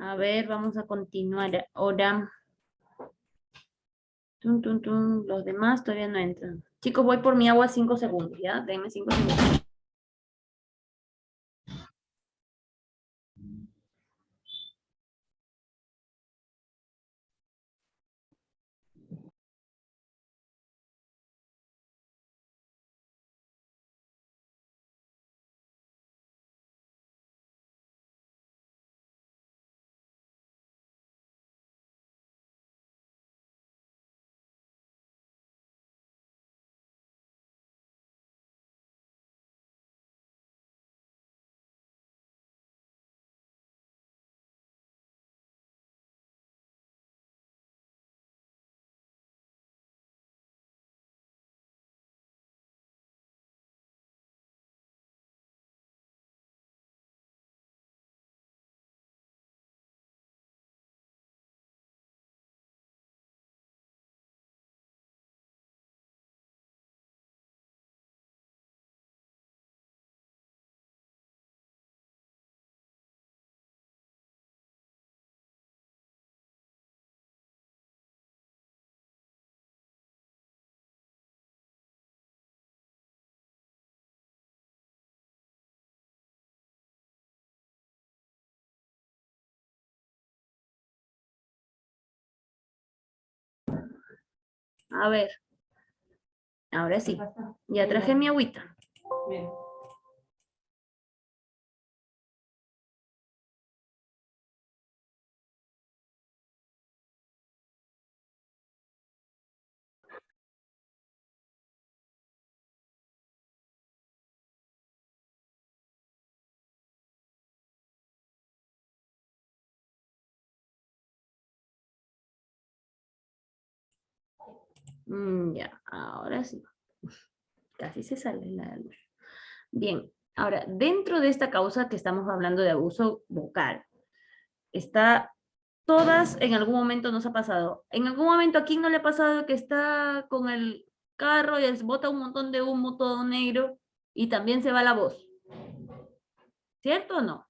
A ver, vamos a continuar ahora. Tun, tun, tun. Los demás todavía no entran. Chicos, voy por mi agua 5 segundos, ¿ya? Denme 5 segundos. A ver, ahora sí. Ya traje mi agüita. Bien. Ya, ahora sí. Casi se sale la luz. Bien, ahora, dentro de esta causa que estamos hablando de abuso vocal, está, todas en algún momento nos ha pasado. En algún momento a quién no le ha pasado que está con el carro y bota un montón de humo todo negro y también se va la voz. ¿Cierto o no?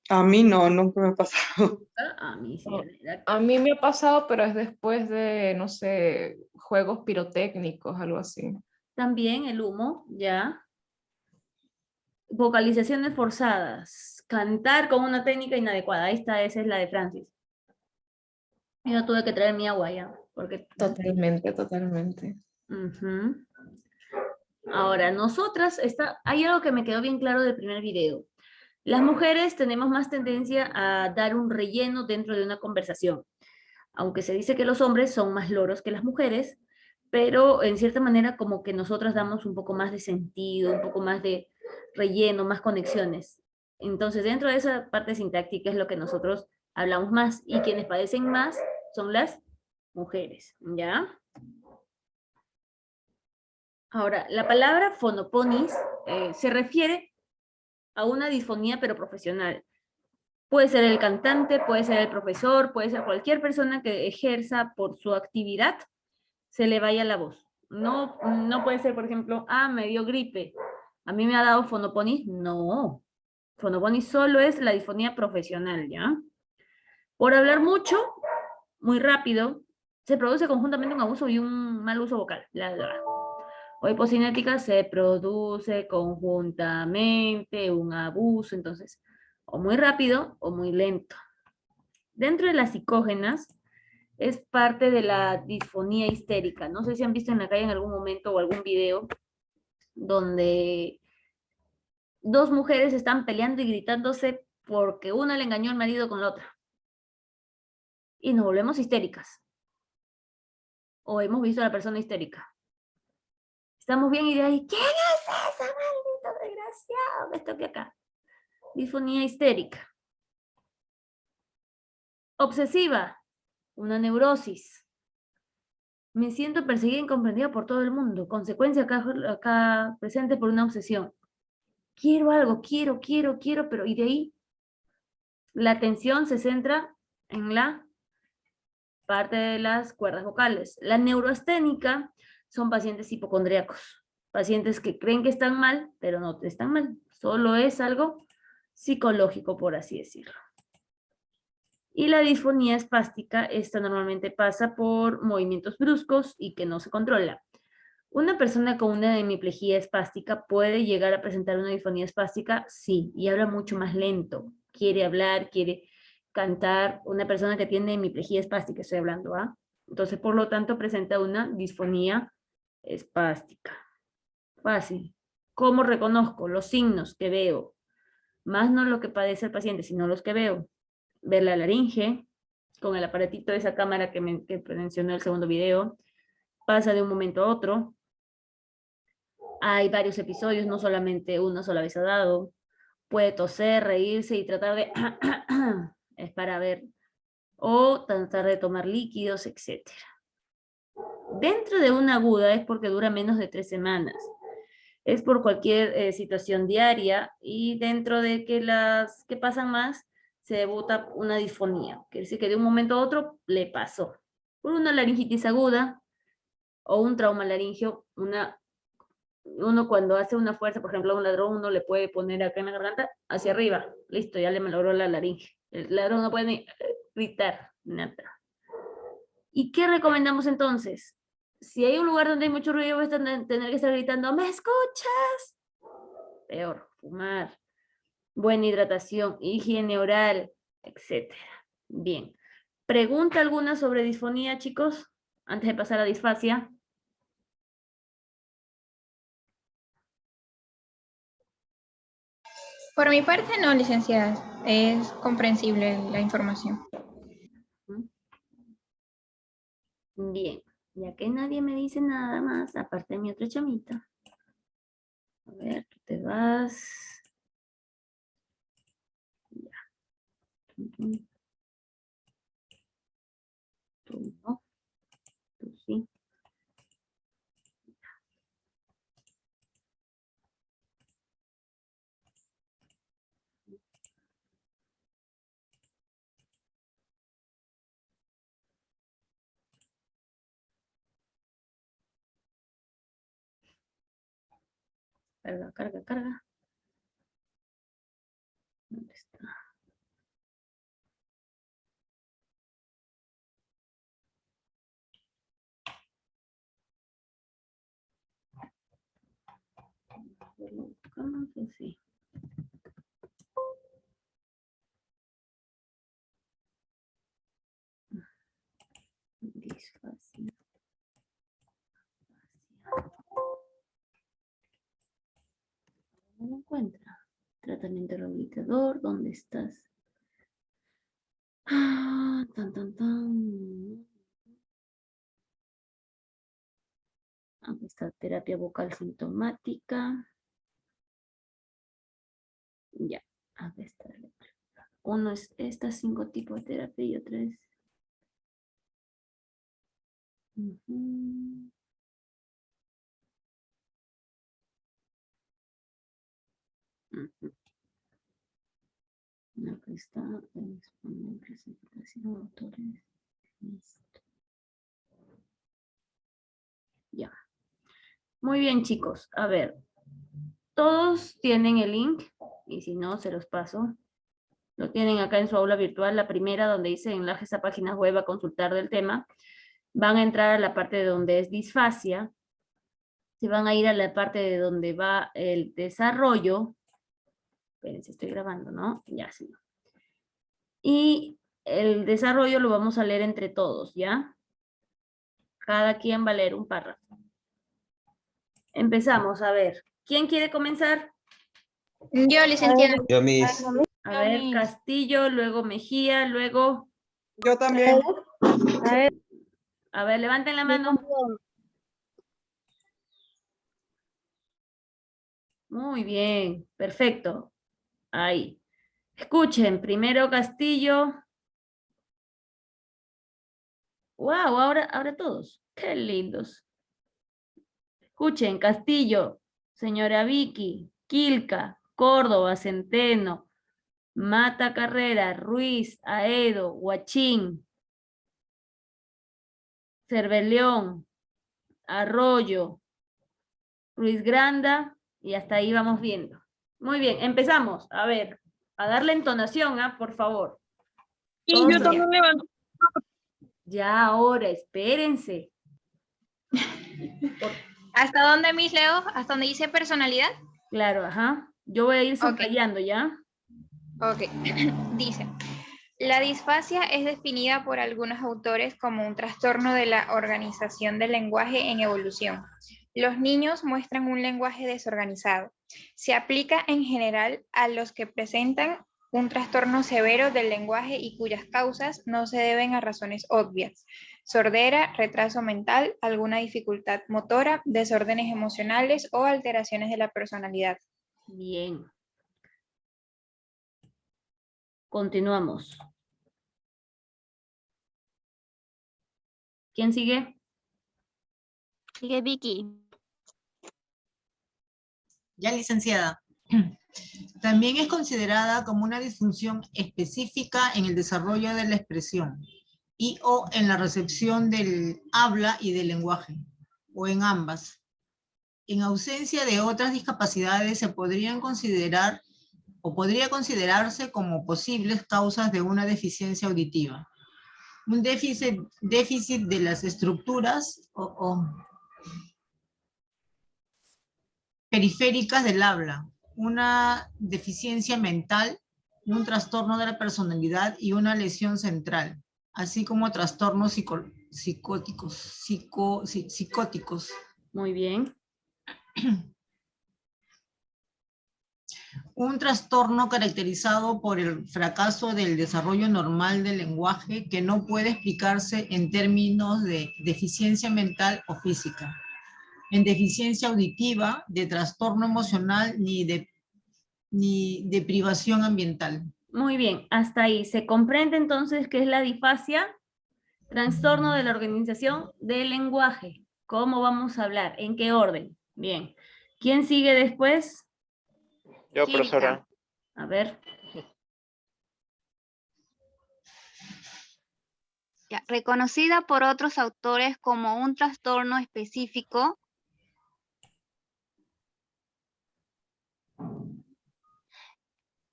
A mí no, nunca me ha pasado. A mí sí. No, a mí me ha pasado, pero es después de, no sé, juegos pirotécnicos, algo así. También el humo, ya. Vocalizaciones forzadas. Cantar con una técnica inadecuada. Esa es la de Francis. Yo tuve que traer mi agua ya, porque... Totalmente, totalmente. Ujú. Ahora, nosotras, hay algo que me quedó bien claro del primer video. Las mujeres tenemos más tendencia a dar un relleno dentro de una conversación. Aunque se dice que los hombres son más loros que las mujeres, pero en cierta manera como que nosotras damos un poco más de sentido, un poco más de relleno, más conexiones. Entonces, dentro de esa parte sintáctica es lo que nosotros hablamos más y quienes padecen más son las mujeres, ¿ya? Ahora, la palabra fonoponis se refiere a una disfonía pero profesional. Puede ser el cantante, puede ser el profesor, puede ser cualquier persona que ejerza por su actividad, se le vaya la voz. No, no puede ser, por ejemplo, me dio gripe, a mí me ha dado fonoponis. No, fonoponis solo es la disfonía profesional, ¿ya? Por hablar mucho, muy rápido, se produce conjuntamente un abuso y un mal uso vocal. O hipocinética se produce conjuntamente un abuso, entonces, o muy rápido o muy lento. Dentro de las psicógenas, es parte de la disfonía histérica. No sé si han visto en la calle en algún momento o algún video donde dos mujeres están peleando y gritándose porque una le engañó al marido con la otra. Y nos volvemos histéricas. O hemos visto a la persona histérica. Estamos bien y de ahí, ¿quién es esa, maldito desgraciado que está aquí acá? Disfonía histérica. Obsesiva, una neurosis. Me siento perseguida e incomprendida por todo el mundo. Consecuencia acá presente por una obsesión. Quiero algo, quiero, pero y de ahí la atención se centra en la parte de las cuerdas vocales. La neuroasténica son pacientes hipocondríacos, pacientes que creen que están mal, pero no están mal, solo es algo psicológico, por así decirlo. Y la disfonía espástica, esta normalmente pasa por movimientos bruscos y que no se controla. ¿Una persona con una hemiplegia espástica puede llegar a presentar una disfonía espástica? Sí, y habla mucho más lento. Quiere hablar, quiere cantar. Una persona que tiene hemiplegia espástica, estoy hablando, ¿ah? Entonces, por lo tanto, presenta una disfonía espástica. Fácil. ¿Cómo reconozco? Los signos que veo. Más no lo que padece el paciente, sino los que veo. Ver la laringe, con el aparatito de esa cámara que mencioné en el segundo video. Pasa de un momento a otro. Hay varios episodios, no solamente una sola vez ha dado. Puede toser, reírse y tratar de... es para ver. O tratar de tomar líquidos, etc. Dentro de una aguda es porque dura menos de 3 semanas. Es por cualquier situación diaria y dentro de que las que pasan más se debuta una disfonía. Quiere decir que de un momento a otro le pasó. Por una laringitis aguda o un trauma laringio, uno cuando hace una fuerza, por ejemplo, a un ladrón, uno le puede poner acá en la garganta hacia arriba. Listo, ya le malogró la laringe. El ladrón no puede ni gritar, nada. ¿Y qué recomendamos entonces? Si hay un lugar donde hay mucho ruido, vas a tener que estar gritando, ¿me escuchas? Peor, fumar. Buena hidratación, higiene oral, etc. Bien. ¿Pregunta alguna sobre disfonía, chicos? Antes de pasar a disfasia. Por mi parte, no, licenciada. Es comprensible la información. Bien. Ya que nadie me dice nada más, aparte de mi otra chamita. A ver, tú te vas. Ya. Tú no. Tú sí. Carga, carga, carga. ¿Dónde está? Sí. Disfasia. No lo encuentra. Tratamiento rehabilitador, ¿dónde estás? Ah, tan, tan, tan. Aquí está terapia vocal sintomática. Ya, aquí está. Uno es estas 5 tipos de terapia y otro es... Aquí está. Clasificación, autores. Listo. Ya. Muy bien, chicos. A ver. Todos tienen el link. Y si no, se los paso. Lo tienen acá en su aula virtual, la primera donde dice enlaces a páginas web a consultar del tema. Van a entrar a la parte de donde es disfasia. Se van a ir a la parte de donde va el desarrollo. Espérense, estoy grabando, ¿no? Ya sí. Y el desarrollo lo vamos a leer entre todos, ¿ya? Cada quien va a leer un párrafo. Empezamos, a ver. ¿Quién quiere comenzar? Yo, licenciada. Yo, Miss. A ver, Castillo, luego Mejía, luego... Yo también. A ver, levanten la mano. Muy bien, perfecto. Ahí. Escuchen, primero Castillo. Wow, ahora todos. Qué lindos. Escuchen, Castillo, señora Vicky, Quilca, Córdoba, Centeno, Mata Carrera, Ruiz, Aedo, Huachín, Cerveleón, Arroyo, Ruiz Granda, y hasta ahí vamos viendo. Muy bien, empezamos. A ver, a darle entonación, por favor. Y Todos yo son- también levanto. Ya ahora, espérense. ¿Hasta dónde, Miss Leo? ¿Hasta donde dice personalidad? Claro, ajá. Yo voy a ir Ok. subrayando, ¿ya? Ok. Dice, la disfasia es definida por algunos autores como un trastorno de la organización del lenguaje en evolución. Los niños muestran un lenguaje desorganizado. Se aplica en general a los que presentan un trastorno severo del lenguaje y cuyas causas no se deben a razones obvias. Sordera, retraso mental, alguna dificultad motora, desórdenes emocionales o alteraciones de la personalidad. Bien. Continuamos. ¿Quién sigue? Sigue Vicky. Ya, licenciada. También es considerada como una disfunción específica en el desarrollo de la expresión y o en la recepción del habla y del lenguaje, o en ambas. En ausencia de otras discapacidades se podrían considerar o podría considerarse como posibles causas de una deficiencia auditiva. Un déficit de las estructuras o periféricas del habla, una deficiencia mental, un trastorno de la personalidad y una lesión central, así como trastornos psicóticos. Muy bien. Un trastorno caracterizado por el fracaso del desarrollo normal del lenguaje que no puede explicarse en términos de deficiencia mental o física, en deficiencia auditiva, de trastorno emocional ni de privación ambiental. Muy bien. Hasta ahí. ¿Se comprende entonces qué es la disfasia? Trastorno de la organización del lenguaje. ¿Cómo vamos a hablar? ¿En qué orden? Bien. ¿Quién sigue después? Yo, Kirka. profesora. A ver. Ya, reconocida por otros autores como un trastorno específico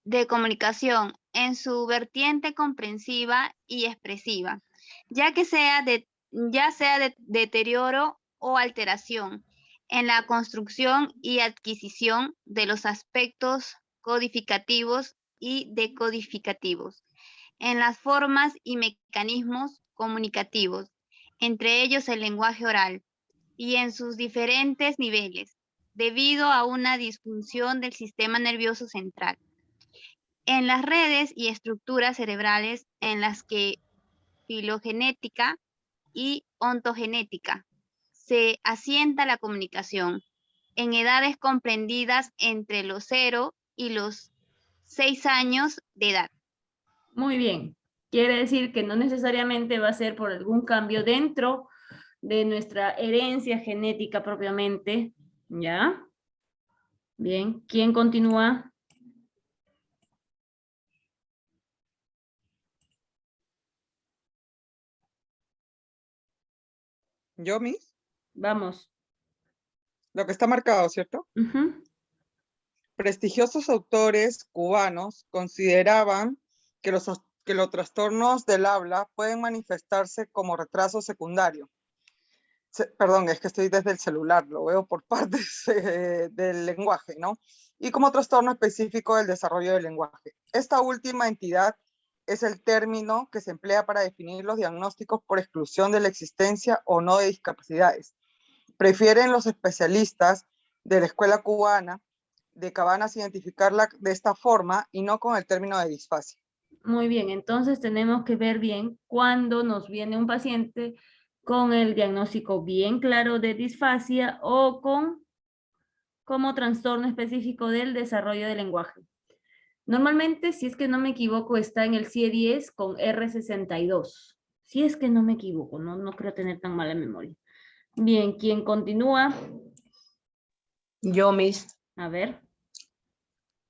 de comunicación en su vertiente comprensiva y expresiva, ya sea de deterioro o alteración en la construcción y adquisición de los aspectos codificativos y decodificativos, en las formas y mecanismos comunicativos, entre ellos el lenguaje oral, y en sus diferentes niveles, debido a una disfunción del sistema nervioso central, en las redes y estructuras cerebrales en las que filogenética y ontogenética se asienta la comunicación, en edades comprendidas entre los 0 y los 6 años de edad. Muy bien. Quiere decir que no necesariamente va a ser por algún cambio dentro de nuestra herencia genética propiamente. ¿Ya? Bien. ¿Quién continúa? Yo, Miss, Vamos. lo que está marcado, ¿cierto? Ujú. Prestigiosos autores cubanos consideraban que los trastornos del habla pueden manifestarse como retraso secundario. Perdón, es que estoy desde el celular, lo veo por partes del lenguaje, ¿no? Y como trastorno específico del desarrollo del lenguaje. Esta última entidad es el término que se emplea para definir los diagnósticos por exclusión de la existencia o no de discapacidades. Prefieren los especialistas de la escuela cubana de Cabanas identificarla de esta forma y no con el término de disfasia. Muy bien, entonces tenemos que ver bien cuando nos viene un paciente con el diagnóstico bien claro de disfasia o con como trastorno específico del desarrollo del lenguaje. Normalmente, si es que no me equivoco, está en el CIE-10 con R62. Si es que no me equivoco, no creo tener tan mala memoria. Bien, ¿quién continúa? Yo, Miss. A ver.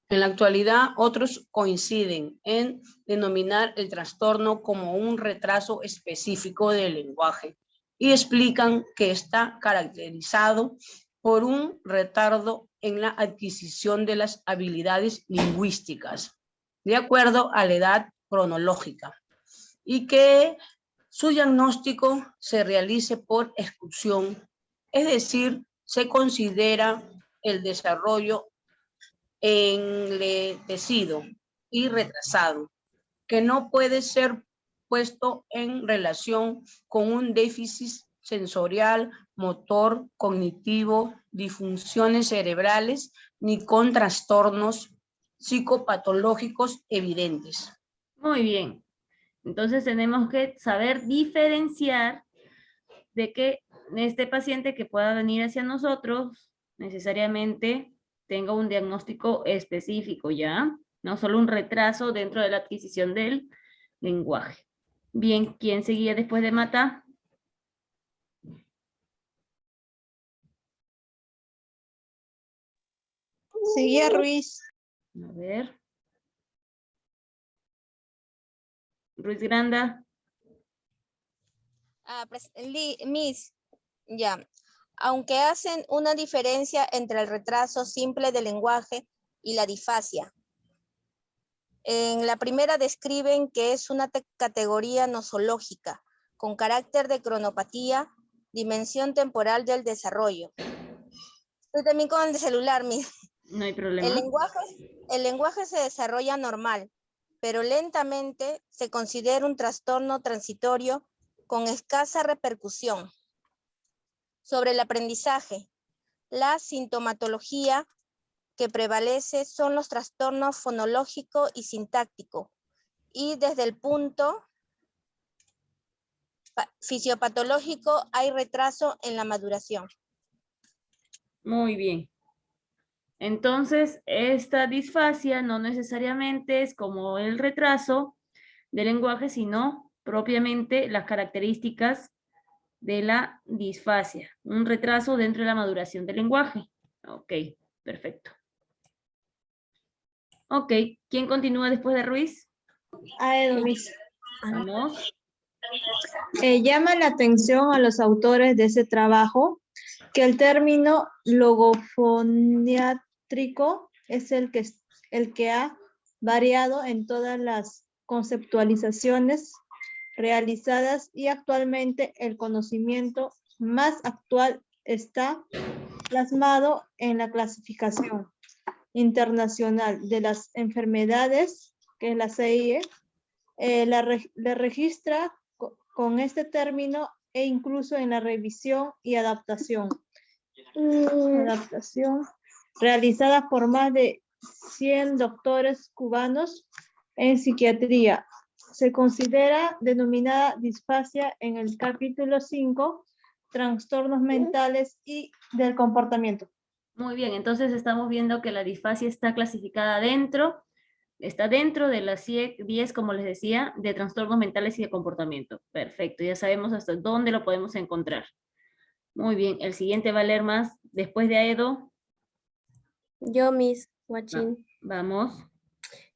En la actualidad, otros coinciden en denominar el trastorno como un retraso específico del lenguaje y explican que está caracterizado por un retardo en la adquisición de las habilidades lingüísticas, de acuerdo a la edad cronológica. y que su diagnóstico se realice por exclusión, es decir, se considera el desarrollo enlentecido y retrasado, que no puede ser puesto en relación con un déficit sensorial, motor, cognitivo, disfunciones cerebrales, ni con trastornos psicopatológicos evidentes. Muy bien. Entonces tenemos que saber diferenciar de que este paciente que pueda venir hacia nosotros necesariamente tenga un diagnóstico específico, ¿ya? No solo un retraso dentro de la adquisición del lenguaje. Bien, ¿quién seguía después de Mata? Seguía Ruiz. A ver. Ruiz Granda. Miss, ya. Aunque hacen una diferencia entre el retraso simple del lenguaje y la disfasia. En la primera describen que es una categoría nosológica con carácter de cronopatía, dimensión temporal del desarrollo. Estoy también con el celular, Miss. No hay problema. El lenguaje se desarrolla normal, pero lentamente se considera un trastorno transitorio con escasa repercusión. Sobre el aprendizaje, la sintomatología que prevalece son los trastornos fonológico y sintáctico, y desde el punto fisiopatológico hay retraso en la maduración. Muy bien. Entonces, esta disfasia no necesariamente es como el retraso del lenguaje, sino propiamente las características de la disfasia. Un retraso dentro de la maduración del lenguaje. Ok, perfecto. Ok, ¿quién continúa después de Ruiz? Miss. Vamos. Llama la atención a los autores de ese trabajo que el término logofoniátrico es el que ha variado en todas las conceptualizaciones realizadas y actualmente el conocimiento más actual está plasmado en la clasificación internacional de las enfermedades, que es la CIE, la registra con este término e incluso en la revisión y adaptación realizada por más de 100 doctores cubanos en psiquiatría. Se considera denominada disfasia en el capítulo 5, trastornos mentales y del comportamiento. Muy bien, entonces estamos viendo que la disfasia está clasificada dentro, está dentro de las 10, como les decía, de trastornos mentales y de comportamiento. Perfecto, ya sabemos hasta dónde lo podemos encontrar. Muy bien, el siguiente va a leer más después de Aedo. Yo, Miss Guachín. Vamos.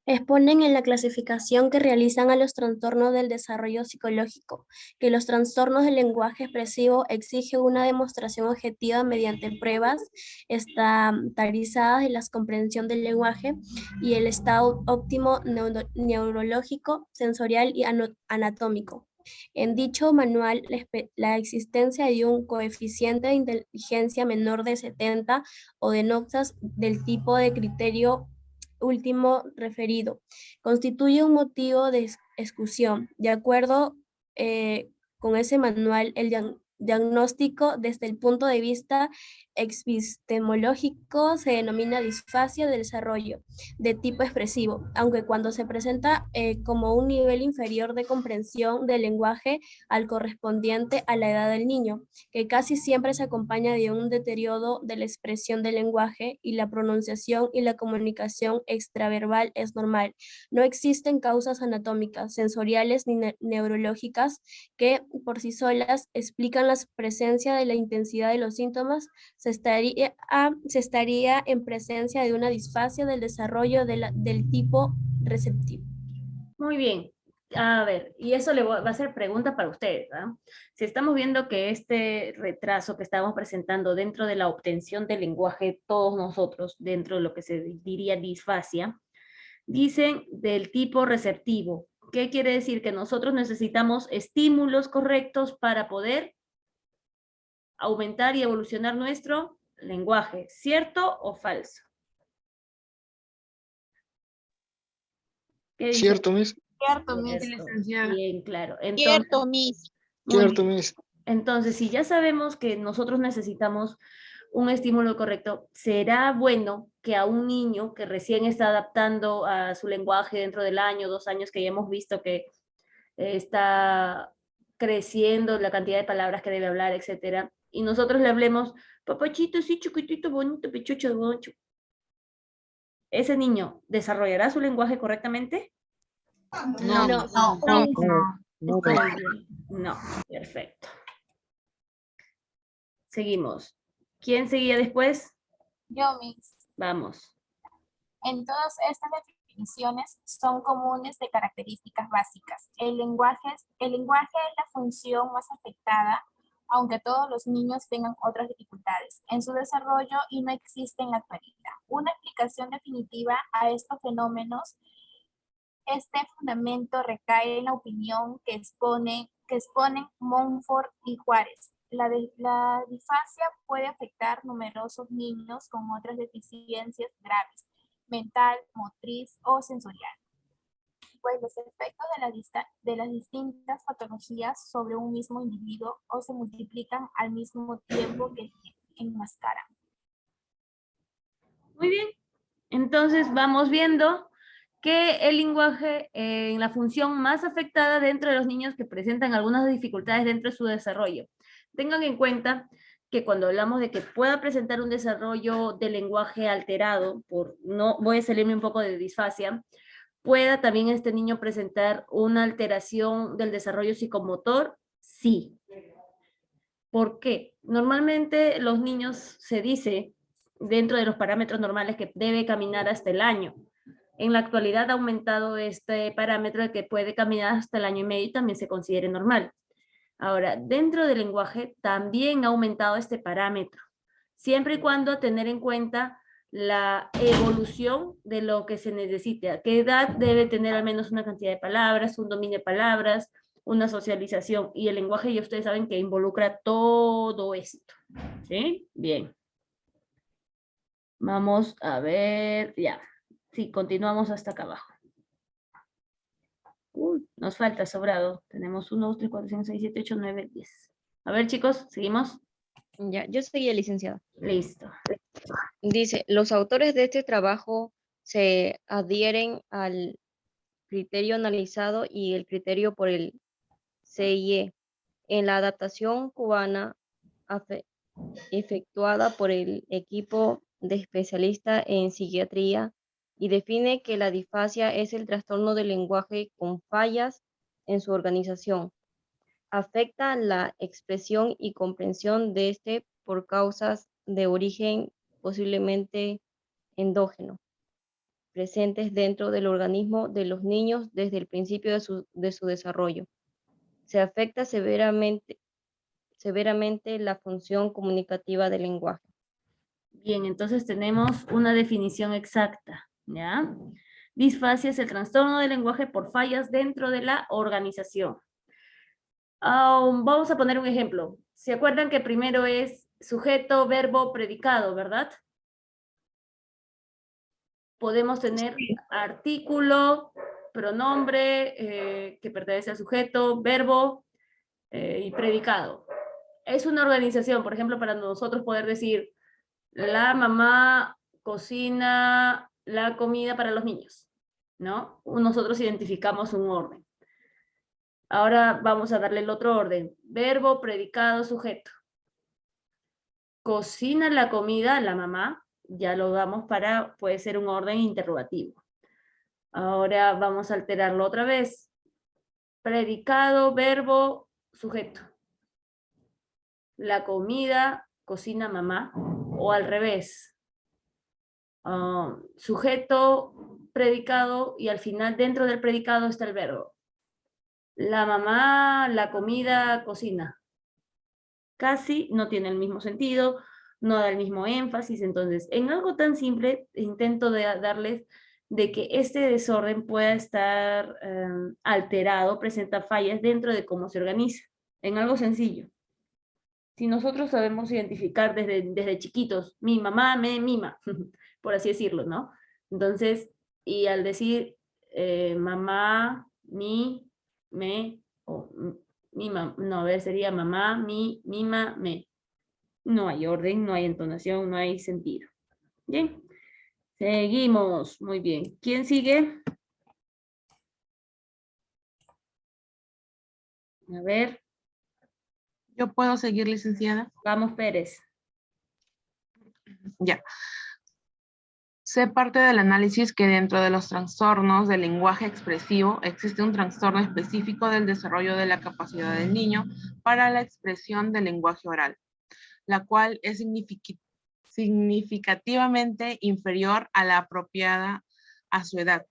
Exponen en la clasificación que realizan a los trastornos del desarrollo psicológico, que los trastornos del lenguaje expresivo exigen una demostración objetiva mediante pruebas estandarizadas de la comprensión del lenguaje y el estado óptimo neurológico, sensorial y anatómico. En dicho manual, la existencia de un coeficiente de inteligencia menor de 70 o de notas del tipo de criterio último referido constituye un motivo de exclusión. De acuerdo con ese manual, el diagnóstico desde el punto de vista epistemológico se denomina disfasia del desarrollo de tipo expresivo, aunque cuando se presenta como un nivel inferior de comprensión del lenguaje al correspondiente a la edad del niño, que casi siempre se acompaña de un deterioro de la expresión del lenguaje y la pronunciación y la comunicación extraverbal es normal. No existen causas anatómicas, sensoriales ni neurológicas que por sí solas explican la presencia de la intensidad de los síntomas. Se estaría en presencia de una disfasia del desarrollo del tipo receptivo. Muy bien. A ver, y eso va a ser pregunta para ustedes, ¿verdad? Si estamos viendo que este retraso que estamos presentando dentro de la obtención del lenguaje, todos nosotros, dentro de lo que se diría disfasia, dicen del tipo receptivo. ¿Qué quiere decir? Que nosotros necesitamos estímulos correctos para poder aumentar y evolucionar nuestro lenguaje. ¿Cierto o falso? ¿Qué dice? Cierto, Miss. Cierto, Miss. Cierto. licenciada. Bien, claro. Cierto, Miss. Muy Cierto, bien. Miss. Entonces, si ya sabemos que nosotros necesitamos un estímulo correcto, será bueno que a un niño que recién está adaptando a su lenguaje dentro del año, 2 años, que ya hemos visto que está creciendo la cantidad de palabras que debe hablar, etcétera, y nosotros le hablemos, papachito, sí, chiquitito, bonito, pechucho, boncho. ¿Ese niño desarrollará su lenguaje correctamente? No. No, Muy bien. No, perfecto. Seguimos. ¿Quién seguía después? Yo, Miss. Vamos. En todas estas definiciones son comunes de características básicas. El lenguaje es la función más afectada, aunque todos los niños tengan otras dificultades en su desarrollo y no existe en la actualidad. Una explicación definitiva a estos fenómenos, este fundamento recae en la opinión que exponen Montfort y Juárez. La disfasia puede afectar numerosos niños con otras deficiencias graves, mental, motriz o sensorial, pues los efectos de las distintas patologías sobre un mismo individuo o se multiplican al mismo tiempo que enmascaran. Muy bien. Entonces vamos viendo que el lenguaje en la función más afectada dentro de los niños que presentan algunas dificultades dentro de su desarrollo. Tengan en cuenta que cuando hablamos de que pueda presentar un desarrollo de lenguaje alterado, no voy a salirme un poco de disfasia, pueda también este niño presentar una alteración del desarrollo psicomotor, sí. ¿Por qué? Normalmente los niños se dice dentro de los parámetros normales que debe caminar hasta el año. En la actualidad ha aumentado este parámetro de que puede caminar hasta el año y medio y también se considere normal. Ahora, dentro del lenguaje también ha aumentado este parámetro, siempre y cuando tener en cuenta la evolución de lo que se necesite. ¿A qué edad debe tener al menos una cantidad de palabras, un dominio de palabras, una socialización? Y el lenguaje ya ustedes saben que involucra todo esto. ¿Sí? Bien. Vamos a ver, ya. Sí, continuamos hasta acá abajo. Nos falta sobrado. Tenemos 1, 2, 3, 4, 5, 6, 7, 8, 9, 10. A ver, chicos, ¿seguimos? Ya, yo seguía, licenciada. Listo. Dice, los autores de este trabajo se adhieren al criterio analizado y el criterio por el CIE en la adaptación cubana efectuada por el equipo de especialistas en psiquiatría y define que la disfasia es el trastorno del lenguaje con fallas en su organización. Afecta la expresión y comprensión de este por causas de origen posiblemente endógeno, presentes dentro del organismo de los niños desde el principio de su desarrollo. Se afecta severamente la función comunicativa del lenguaje. Bien, entonces tenemos una definición exacta, ¿ya? Disfasia es el trastorno del lenguaje por fallas dentro de la organización. Vamos a poner un ejemplo. ¿Se acuerdan que primero es sujeto, verbo, predicado, verdad? Podemos tener artículo, pronombre que pertenece al sujeto, verbo y predicado. Es una organización, por ejemplo, para nosotros poder decir la mamá cocina la comida para los niños, ¿no? Nosotros identificamos un orden. Ahora vamos a darle el otro orden. Verbo, predicado, sujeto. Cocina la comida la mamá, ya lo damos para, puede ser un orden interrogativo. Ahora vamos a alterarlo otra vez. Predicado, verbo, sujeto. La comida cocina mamá, o al revés. Sujeto, predicado, y al final dentro del predicado está el verbo. La mamá, la comida, cocina. Casi no tiene el mismo sentido, no da el mismo énfasis. Entonces, en algo tan simple, intento darles de que este desorden pueda estar alterado, presenta fallas dentro de cómo se organiza, en algo sencillo. Si nosotros sabemos identificar desde chiquitos, mi mamá me mima, por así decirlo, ¿no? Entonces, y al decir mamá, mi, me, o no, a ver, sería mamá, mi, mima, me. No hay orden, no hay entonación, no hay sentido. Bien, seguimos. Muy bien. ¿Quién sigue? A ver, Yo puedo seguir, licenciada. vamos Pérez. Ya. Sé parte del análisis que dentro de los trastornos del lenguaje expresivo existe un trastorno específico del desarrollo de la capacidad del niño para la expresión del lenguaje oral, la cual es significativamente inferior a la apropiada a su edad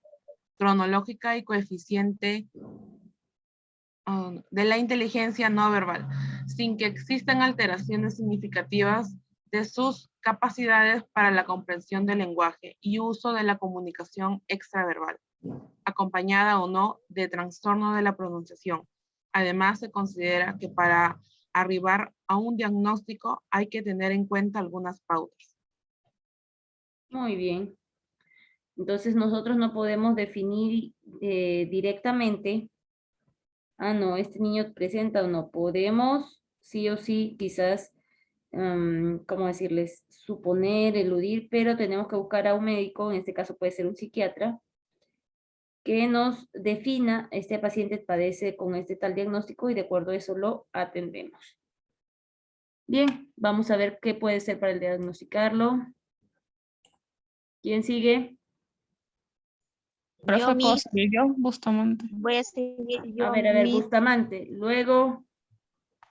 cronológica y coeficiente de la inteligencia no verbal, sin que existan alteraciones significativas de sus capacidades para la comprensión del lenguaje y uso de la comunicación extraverbal, acompañada o no de trastorno de la pronunciación. Además, se considera que para arribar a un diagnóstico hay que tener en cuenta algunas pautas. Muy bien. Entonces nosotros no podemos definir directamente, no, este niño presenta o no. Podemos, sí o sí, quizás, ¿cómo decirles? Suponer, eludir, pero tenemos que buscar a un médico, en este caso puede ser un psiquiatra, que nos defina, este paciente padece con este tal diagnóstico y de acuerdo a eso lo atendemos. Bien, vamos a ver qué puede ser para el diagnosticarlo. ¿Quién sigue? Profe, ¿puedo seguir yo? Bustamante. Voy a seguir yo. A ver, Bustamante. Luego,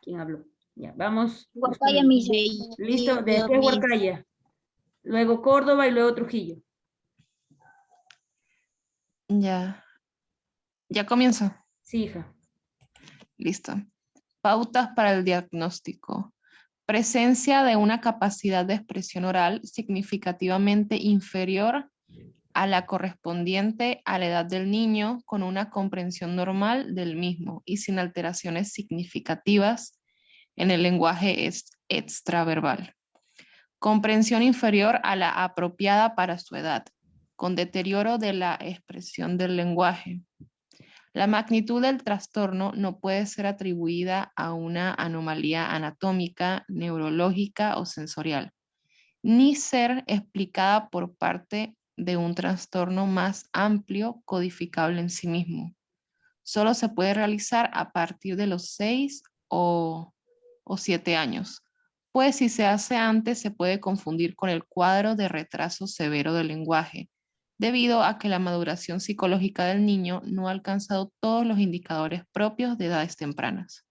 ¿quién habló? Ya, vamos. Huacaya, mi rey. Listo, después Huacaya. Luego Córdoba y luego Trujillo. Ya. ¿Ya comienzo? Sí, hija. Listo. Pautas para el diagnóstico. Presencia de una capacidad de expresión oral significativamente inferior a la correspondiente a la edad del niño, con una comprensión normal del mismo y sin alteraciones significativas en el lenguaje extraverbal. Comprensión inferior a la apropiada para su edad, con deterioro de la expresión del lenguaje. La magnitud del trastorno no puede ser atribuida a una anomalía anatómica, neurológica o sensorial, ni ser explicada por parte de un trastorno más amplio codificable en sí mismo. Solo se puede realizar a partir de los 6 o 7 años, pues si se hace antes se puede confundir con el cuadro de retraso severo del lenguaje, debido a que la maduración psicológica del niño no ha alcanzado todos los indicadores propios de edades tempranas.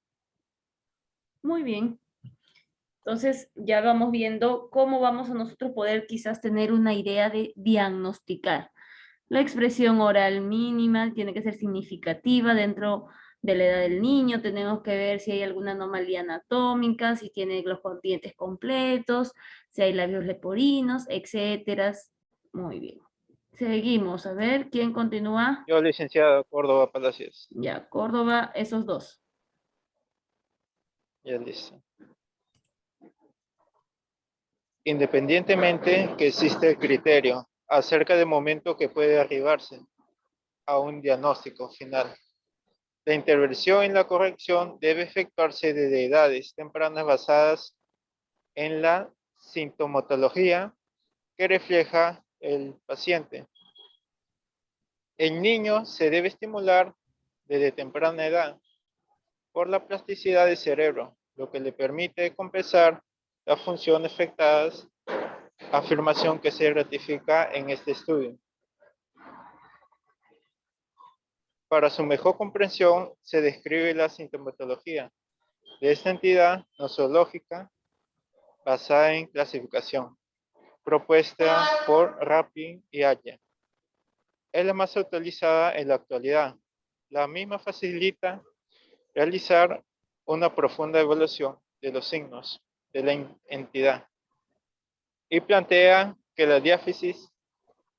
Muy bien. Entonces ya vamos viendo cómo vamos a nosotros poder quizás tener una idea de diagnosticar. La expresión oral mínima tiene que ser significativa dentro de la edad del niño. Tenemos que ver si hay alguna anomalía anatómica, si tiene los dientes completos, si hay labios leporinos, etcétera. Muy bien. Seguimos. A ver, ¿quién continúa? Yo, licenciado Córdoba Palacios. Ya, Córdoba, esos dos. Ya listo. Independientemente que existe el criterio acerca del momento que puede arribarse a un diagnóstico final, la intervención en la corrección debe efectuarse desde edades tempranas basadas en la sintomatología que refleja el paciente. El niño se debe estimular desde temprana edad por la plasticidad del cerebro, lo que le permite compensar las funciones afectadas, afirmación que se ratifica en este estudio. Para su mejor comprensión, se describe la sintomatología de esta entidad nosológica basada en clasificación, propuesta por Rapin y Aya. Es la más utilizada en la actualidad. La misma facilita realizar una profunda evaluación de los signos de la entidad y plantea que la diáfisis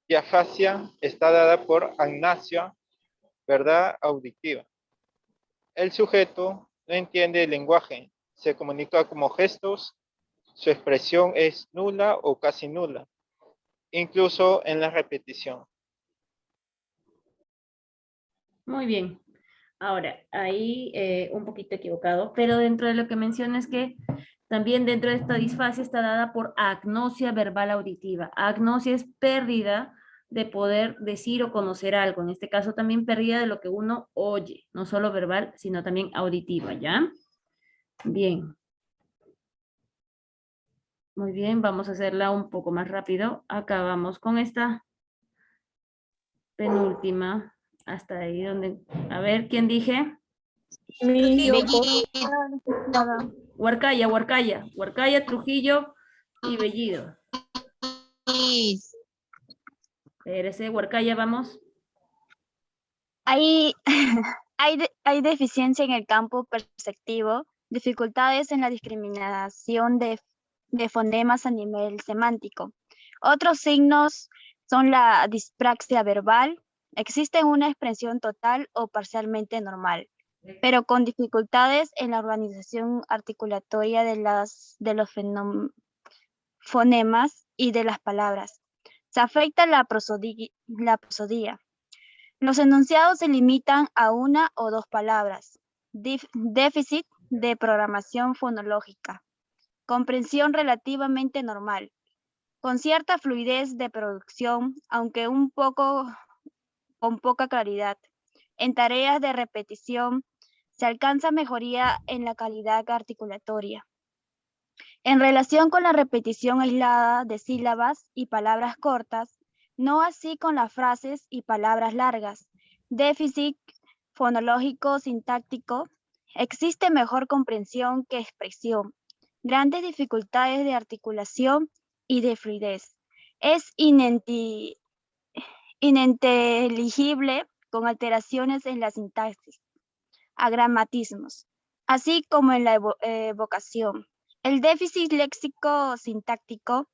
Diafasia está dada por agnosia, verdad auditiva. El sujeto no entiende el lenguaje, se comunica como gestos, su expresión es nula o casi nula, incluso en la repetición. Muy bien. Ahora, ahí un poquito equivocado, pero dentro de lo que menciona es que también dentro de esta disfasia está dada por agnosia verbal auditiva. Agnosia es pérdida de poder decir o conocer algo. En este caso también pérdida de lo que uno oye, no solo verbal, sino también auditiva, ¿ya? Bien. Muy bien, vamos a hacerla un poco más rápido. Acabamos con esta penúltima. Hasta ahí donde... A ver, ¿quién dije? Huarcaya, Huarcaya, Trujillo y Bellido. Espérese, Huarcaya, vamos. Hay deficiencia en el campo perceptivo, dificultades en la discriminación de fonemas a nivel semántico. Otros signos son la dispraxia verbal. Existe una expresión total o parcialmente normal, pero con dificultades en la organización articulatoria de los fonemas y de las palabras. Se afecta la prosodía. Los enunciados se limitan a una o dos palabras. Déficit de programación fonológica. Comprensión relativamente normal. Con cierta fluidez de producción, aunque con poca claridad. En tareas de repetición, se alcanza mejoría en la calidad articulatoria. En relación con la repetición aislada de sílabas y palabras cortas, no así con las frases y palabras largas. Déficit fonológico sintáctico. Existe mejor comprensión que expresión. Grandes dificultades de articulación y de fluidez. Es ininteligible con alteraciones en la sintaxis, agramatismos, así como en la evocación. El déficit léxico-sintáctico.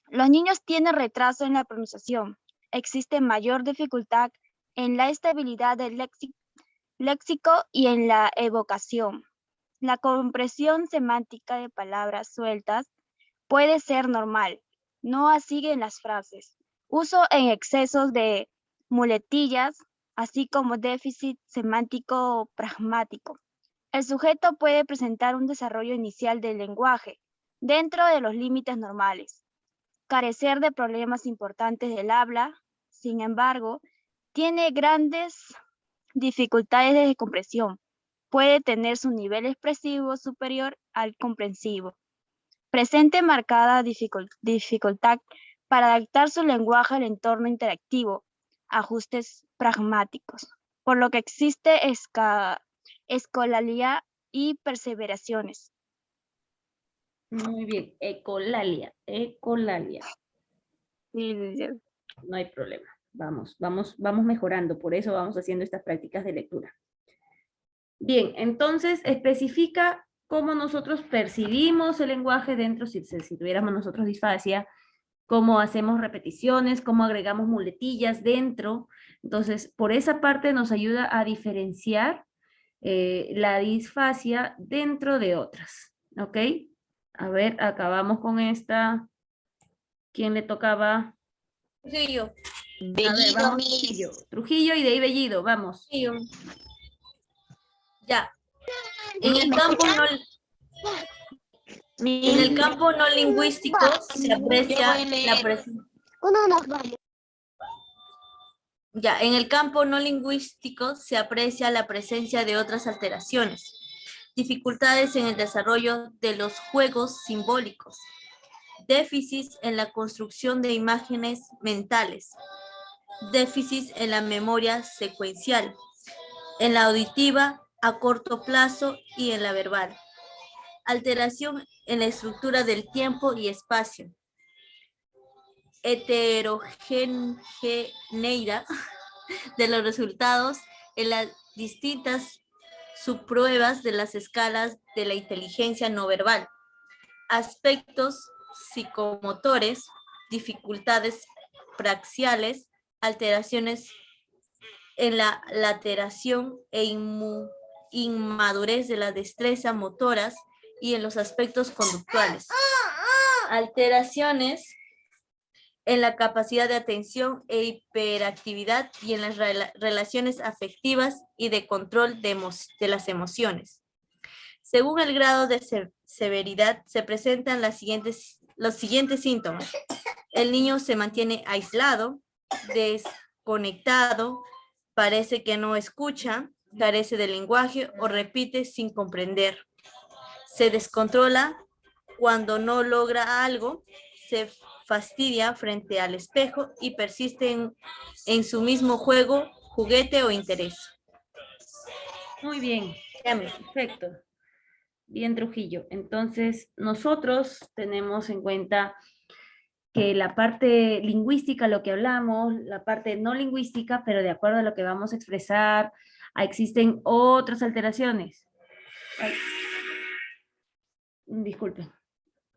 Los niños tienen retraso en la pronunciación. Existe mayor dificultad en la estabilidad del léxico y en la evocación. La comprensión semántica de palabras sueltas puede ser normal, no así en las frases. Uso en excesos de muletillas, así como déficit semántico pragmático. El sujeto puede presentar un desarrollo inicial del lenguaje dentro de los límites normales. Carecer de problemas importantes del habla, sin embargo, tiene grandes dificultades de comprensión. Puede tener su nivel expresivo superior al comprensivo. Presente marcada dificultad para adaptar su lenguaje al entorno interactivo, ajustes pragmáticos, por lo que existe escolaridad y perseveraciones. Muy bien, ecolalia. Sí. No hay problema. Vamos mejorando, por eso vamos haciendo estas prácticas de lectura. Bien, entonces especifica cómo nosotros percibimos el lenguaje dentro, si tuviéramos nosotros disfasia, cómo hacemos repeticiones, cómo agregamos muletillas dentro. Entonces, por esa parte nos ayuda a diferenciar la disfasia dentro de otras. ¿Ok? A ver, acabamos con esta. ¿Quién le tocaba? Trujillo. Trujillo y de ahí Bellido, vamos. Ya. En el campo no lingüístico se aprecia la presencia. Ya, en el campo no lingüístico se aprecia la presencia de otras alteraciones, dificultades en el desarrollo de los juegos simbólicos, déficits en la construcción de imágenes mentales, déficits en la memoria secuencial, en la auditiva a corto plazo y en la verbal, alteración en la estructura del tiempo y espacio, heterogeneidad de los resultados en las distintas subpruebas de las escalas de la inteligencia no verbal, aspectos psicomotores, dificultades praxiales, alteraciones en la lateración e inmadurez de la destreza motoras y en los aspectos conductuales. Alteraciones en la capacidad de atención e hiperactividad y en las relaciones afectivas y de control de las emociones. Según el grado de severidad, se presentan los siguientes síntomas. El niño se mantiene aislado, desconectado, parece que no escucha, carece de lenguaje o repite sin comprender. Se descontrola cuando no logra algo, se fastidia frente al espejo y persiste en su mismo juego, juguete o interés. Muy bien, perfecto. Bien, Trujillo. Entonces, nosotros tenemos en cuenta que la parte lingüística, lo que hablamos, la parte no lingüística, pero de acuerdo a lo que vamos a expresar, existen otras alteraciones. Disculpen.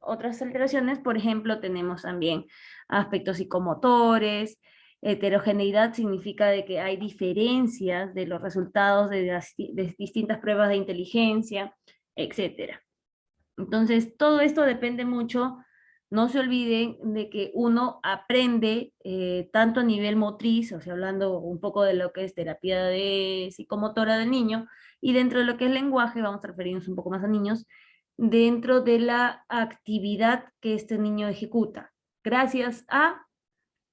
Otras alteraciones, por ejemplo, tenemos también aspectos psicomotores. Heterogeneidad significa de que hay diferencias de los resultados de distintas pruebas de inteligencia, etc. Entonces, todo esto depende mucho. No se olviden de que uno aprende tanto a nivel motriz, o sea, hablando un poco de lo que es terapia de psicomotora del niño, y dentro de lo que es lenguaje, vamos a referirnos un poco más a niños, dentro de la actividad que este niño ejecuta, gracias a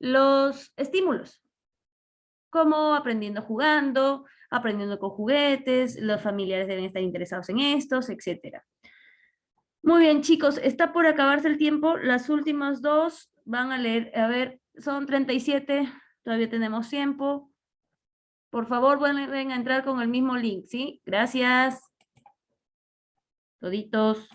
los estímulos, como aprendiendo jugando, aprendiendo con juguetes, los familiares deben estar interesados en estos, etc. Muy bien, chicos, está por acabarse el tiempo. Las últimas dos van a leer, a ver, son 37, todavía tenemos tiempo. Por favor, vuelven a entrar con el mismo link, ¿sí? Gracias. Toditos.